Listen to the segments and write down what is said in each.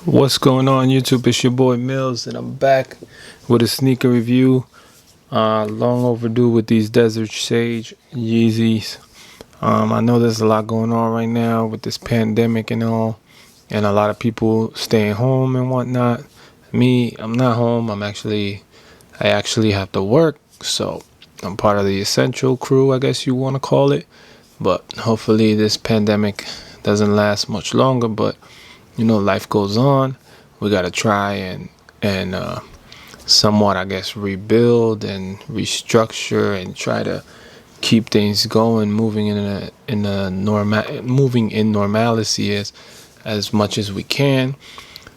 What's going on, YouTube? It's your boy Mills, and I'm back with a sneaker review. Long overdue with these Desert Sage Yeezys. I know there's a lot going on right now with this pandemic and all, and a lot of people staying home and whatnot. Me, I'm not home. I actually have to work, so I'm part of the essential crew, I guess you want to call it. But hopefully this pandemic doesn't last much longer, but life goes on. We gotta try and somewhat, I guess, rebuild and restructure and try to keep things going, moving moving in normalcy as much as we can.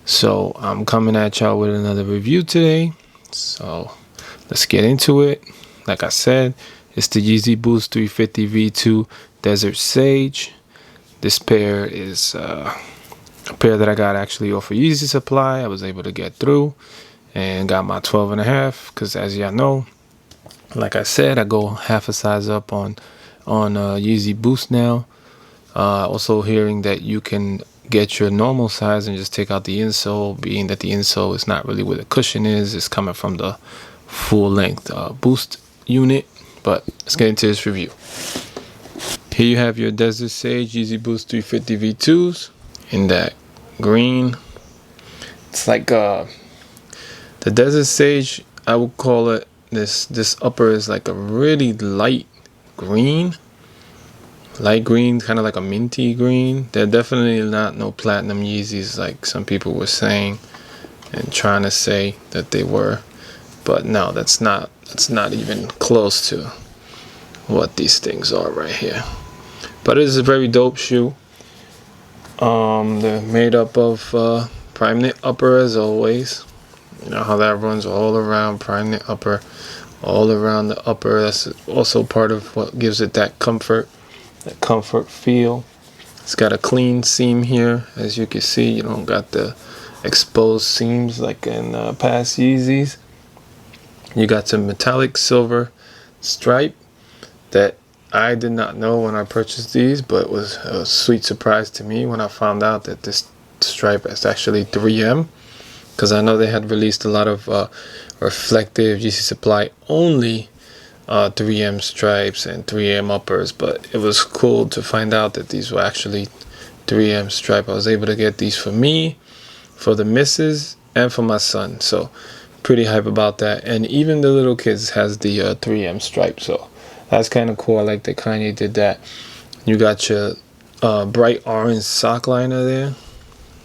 So I'm coming at y'all with another review today. So let's get into it. Like I said, it's the Yeezy Boost 350 V2 Desert Sage. This pair is a pair that I got actually off of Yeezy Supply. I was able to get through and got my 12.5 because, as y'all know, like I said, I go half a size up on Yeezy Boost now. Also hearing that you can get your normal size and just take out the insole, being that the insole is not really where the cushion is. It's coming from the full length Boost unit. But let's get into this review. Here you have your Desert Sage Yeezy Boost 350 V2s in that green. It's like the Desert Sage, I would call it, this upper is like a really light green, kind of like a minty green. They're definitely not no platinum Yeezys like some people were saying and trying to say that they were, but no, that's not even close to what these things are right here. But it is a very dope shoe. They're made up of prime knit upper, as always. You know how that runs all around, prime knit upper, all around the upper. That's also part of what gives it that comfort feel. It's got a clean seam here, as you can see. You don't got the exposed seams like in past Yeezys. You got some metallic silver stripe that I did not know when I purchased these, but it was a sweet surprise to me when I found out that this stripe is actually 3M, because I know they had released a lot of reflective Yeezy Supply only 3M stripes and 3M uppers, but it was cool to find out that these were actually 3M stripe. I was able to get these for me, for the missus, and for my son, so pretty hype about that. And even the little kids has the 3M stripe, so that's kind of cool. I like that Kanye did that. You got your bright orange sock liner there.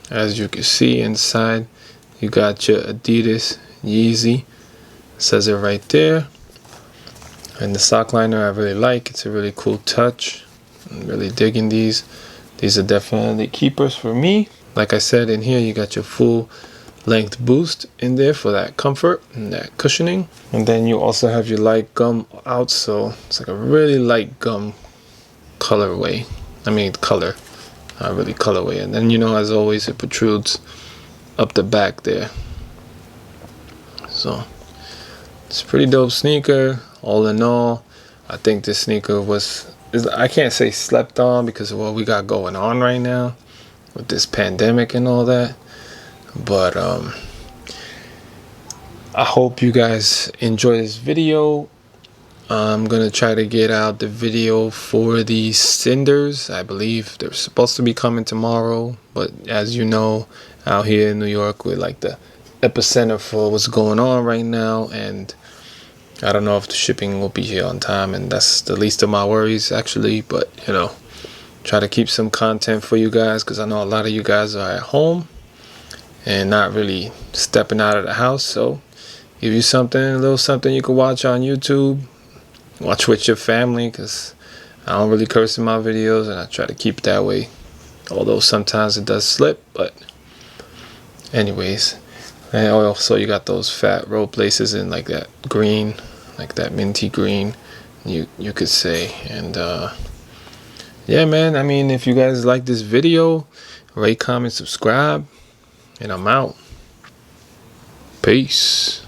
As you can see inside, you got your Adidas Yeezy. Says it right there. And the sock liner I really like. It's a really cool touch. I'm really digging these. These are definitely keepers for me. Like I said, in here you got your full length Boost in there for that comfort and that cushioning. And then you also have your light gum outsole. It's like a really light gum colorway. Color, not really colorway. And then, as always, it protrudes up the back there. So it's a pretty dope sneaker. All in all, I think this sneaker I can't say slept on because of what we got going on right now with this pandemic and all that. But I hope you guys enjoy this video. I'm gonna try to get out the video for the cinders. I believe they're supposed to be coming tomorrow, but as you know, out here in New York, we're like the epicenter for what's going on right now, and I don't know if the shipping will be here on time, and that's the least of my worries actually. But try to keep some content for you guys, because I know a lot of you guys are at home and not really stepping out of the house. So give you a little something you can watch on YouTube. Watch with your family, because I don't really curse in my videos, and I try to keep it that way. Although sometimes it does slip, but anyways. And also you got those fat rope laces in like that green, like that minty green, you could say. And yeah, man, if you guys like this video, rate, comment, subscribe. And I'm out. Peace.